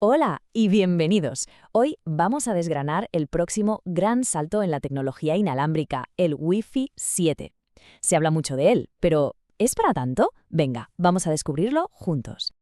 Hola y bienvenidos. Hoy vamos a desgranar el próximo gran salto en la tecnología inalámbrica, el Wi-Fi 7. Se habla mucho de él, pero ¿es para tanto? Venga, vamos a descubrirlo juntos.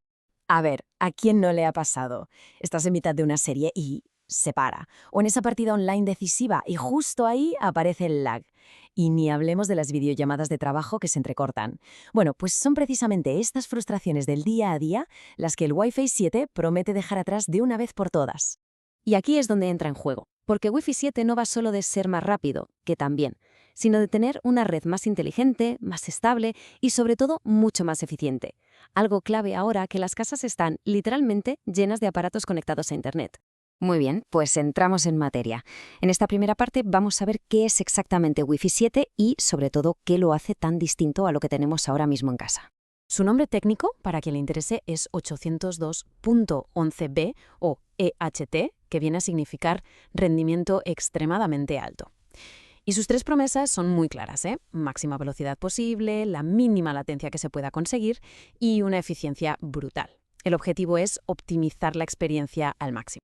A ver, ¿a quién no le ha pasado? Estás en mitad de una serie y se para. O en esa partida online decisiva y justo ahí aparece el lag. Y ni hablemos de las videollamadas de trabajo que se entrecortan. Bueno, pues son precisamente estas frustraciones del día a día las que el Wi-Fi 7 promete dejar atrás de una vez por todas. Y aquí es donde entra en juego, porque Wi-Fi 7 no va solo de ser más rápido, que también, sino de tener una red más inteligente, más estable y sobre todo mucho más eficiente. Algo clave ahora que las casas están literalmente llenas de aparatos conectados a Internet. Muy bien, pues entramos en materia. En esta primera parte vamos a ver qué es exactamente Wi-Fi 7 y, sobre todo, qué lo hace tan distinto a lo que tenemos ahora mismo en casa. Su nombre técnico, para quien le interese, es 802.11b o EHT, que viene a significar rendimiento extremadamente alto. Y sus tres promesas son muy claras, ¿eh? Máxima velocidad posible, la mínima latencia que se pueda conseguir y una eficiencia brutal. El objetivo es optimizar la experiencia al máximo.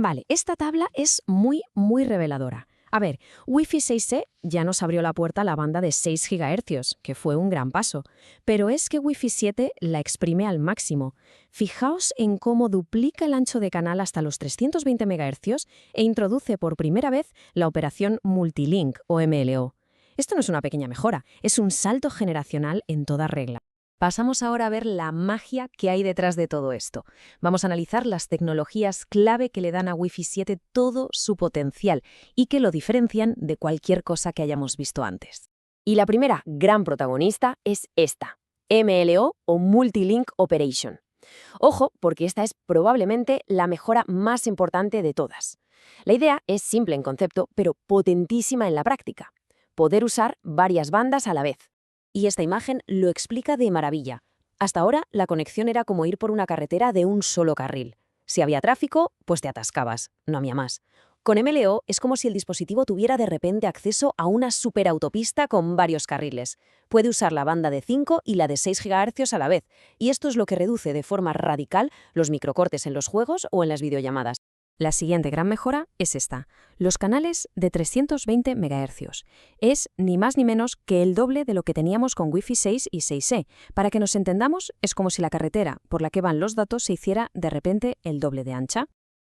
Vale, esta tabla es muy reveladora. A ver, Wi-Fi 6E ya nos abrió la puerta a la banda de 6 GHz, que fue un gran paso. Pero es que Wi-Fi 7 la exprime al máximo. Fijaos en cómo duplica el ancho de canal hasta los 320 MHz e introduce por primera vez la operación Multilink o MLO. Esto no es una pequeña mejora, es un salto generacional en toda regla. Pasamos ahora a ver la magia que hay detrás de todo esto. Vamos a analizar las tecnologías clave que le dan a Wi-Fi 7 todo su potencial y que lo diferencian de cualquier cosa que hayamos visto antes. Y la primera gran protagonista es esta, MLO o Multilink Operation. Ojo, porque esta es probablemente la mejora más importante de todas. La idea es simple en concepto, pero potentísima en la práctica. Poder usar varias bandas a la vez. Y esta imagen lo explica de maravilla. Hasta ahora, la conexión era como ir por una carretera de un solo carril. Si había tráfico, pues te atascabas, no había más. Con MLO es como si el dispositivo tuviera de repente acceso a una superautopista con varios carriles. Puede usar la banda de 5 y la de 6 GHz a la vez, y esto es lo que reduce de forma radical los microcortes en los juegos o en las videollamadas. La siguiente gran mejora es esta, los canales de 320 MHz. Es ni más ni menos que el doble de lo que teníamos con Wi-Fi 6 y 6E. Para que nos entendamos, es como si la carretera por la que van los datos se hiciera de repente el doble de ancha.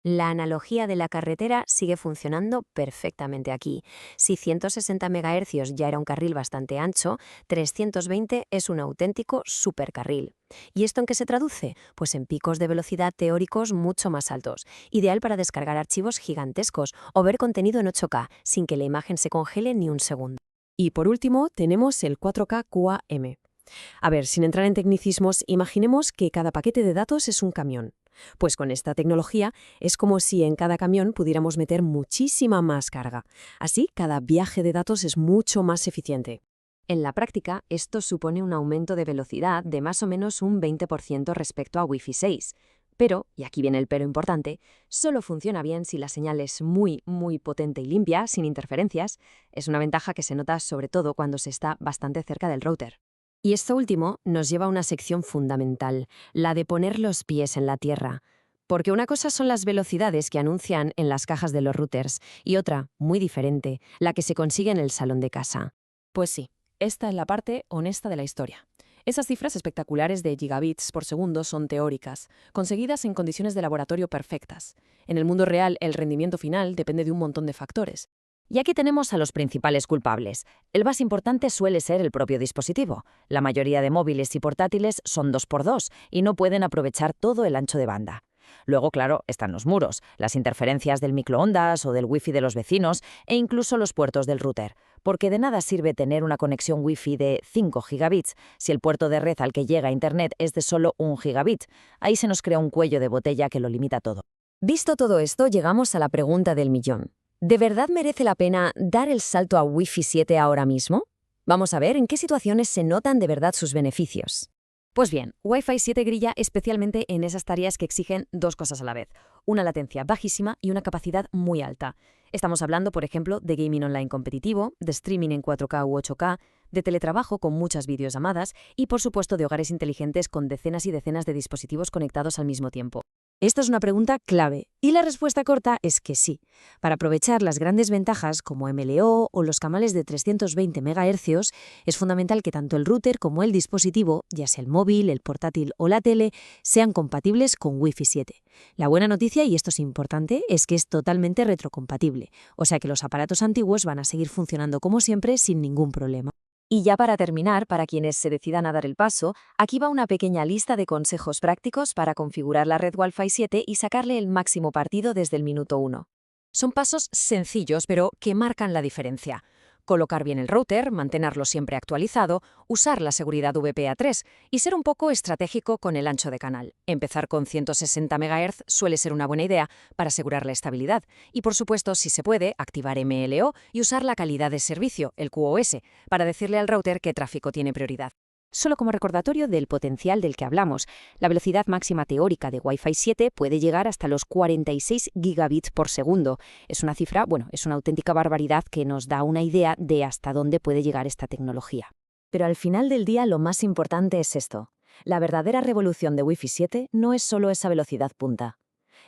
La analogía de la carretera sigue funcionando perfectamente aquí. Si 160 MHz ya era un carril bastante ancho, 320 es un auténtico supercarril. ¿Y esto en qué se traduce? Pues en picos de velocidad teóricos mucho más altos, ideal para descargar archivos gigantescos o ver contenido en 8K sin que la imagen se congele ni un segundo. Y por último, tenemos el 4K QAM. A ver, sin entrar en tecnicismos, imaginemos que cada paquete de datos es un camión. Pues con esta tecnología es como si en cada camión pudiéramos meter muchísima más carga. Así, cada viaje de datos es mucho más eficiente. En la práctica, esto supone un aumento de velocidad de más o menos un 20% respecto a Wi-Fi 6. Pero, y aquí viene el pero importante, solo funciona bien si la señal es muy potente y limpia, sin interferencias. Es una ventaja que se nota sobre todo cuando se está bastante cerca del router. Y esto último nos lleva a una sección fundamental, la de poner los pies en la tierra. Porque una cosa son las velocidades que anuncian en las cajas de los routers y otra, muy diferente, la que se consigue en el salón de casa. Pues sí, esta es la parte honesta de la historia. Esas cifras espectaculares de gigabits por segundo son teóricas, conseguidas en condiciones de laboratorio perfectas. En el mundo real, el rendimiento final depende de un montón de factores. Y aquí tenemos a los principales culpables. El más importante suele ser el propio dispositivo. La mayoría de móviles y portátiles son 2x2 y no pueden aprovechar todo el ancho de banda. Luego, claro, están los muros, las interferencias del microondas o del wifi de los vecinos e incluso los puertos del router. Porque de nada sirve tener una conexión wifi de 5 gigabits si el puerto de red al que llega a Internet es de solo 1 gigabit. Ahí se nos crea un cuello de botella que lo limita todo. Visto todo esto, llegamos a la pregunta del millón. ¿De verdad merece la pena dar el salto a Wi-Fi 7 ahora mismo? Vamos a ver en qué situaciones se notan de verdad sus beneficios. Pues bien, Wi-Fi 7 grilla especialmente en esas tareas que exigen dos cosas a la vez, una latencia bajísima y una capacidad muy alta. Estamos hablando, por ejemplo, de gaming online competitivo, de streaming en 4K u 8K, de teletrabajo con muchas videollamadas y, por supuesto, de hogares inteligentes con decenas y decenas de dispositivos conectados al mismo tiempo. Esta es una pregunta clave, y la respuesta corta es que sí. Para aprovechar las grandes ventajas como MLO o los canales de 320 MHz, es fundamental que tanto el router como el dispositivo, ya sea el móvil, el portátil o la tele, sean compatibles con Wi-Fi 7. La buena noticia, y esto es importante, es que es totalmente retrocompatible, o sea que los aparatos antiguos van a seguir funcionando como siempre sin ningún problema. Y ya para terminar, para quienes se decidan a dar el paso, aquí va una pequeña lista de consejos prácticos para configurar la red Wi-Fi 7 y sacarle el máximo partido desde el minuto 1. Son pasos sencillos, pero que marcan la diferencia. Colocar bien el router, mantenerlo siempre actualizado, usar la seguridad VPA3 y ser un poco estratégico con el ancho de canal. Empezar con 160 MHz suele ser una buena idea para asegurar la estabilidad. Y por supuesto, si se puede, activar MLO y usar la calidad de servicio, el QoS, para decirle al router qué tráfico tiene prioridad. Solo como recordatorio del potencial del que hablamos, la velocidad máxima teórica de Wi-Fi 7 puede llegar hasta los 46 gigabits por segundo. Es una cifra, es una auténtica barbaridad que nos da una idea de hasta dónde puede llegar esta tecnología. Pero al final del día lo más importante es esto. La verdadera revolución de Wi-Fi 7 no es solo esa velocidad punta.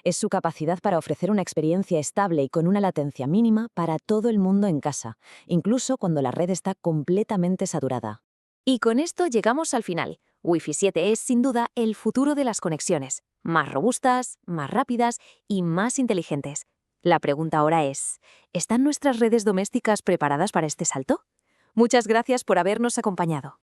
Es su capacidad para ofrecer una experiencia estable y con una latencia mínima para todo el mundo en casa, incluso cuando la red está completamente saturada. Y con esto llegamos al final. Wi-Fi 7 es, sin duda, el futuro de las conexiones. Más robustas, más rápidas y más inteligentes. La pregunta ahora es, ¿están nuestras redes domésticas preparadas para este salto? Muchas gracias por habernos acompañado.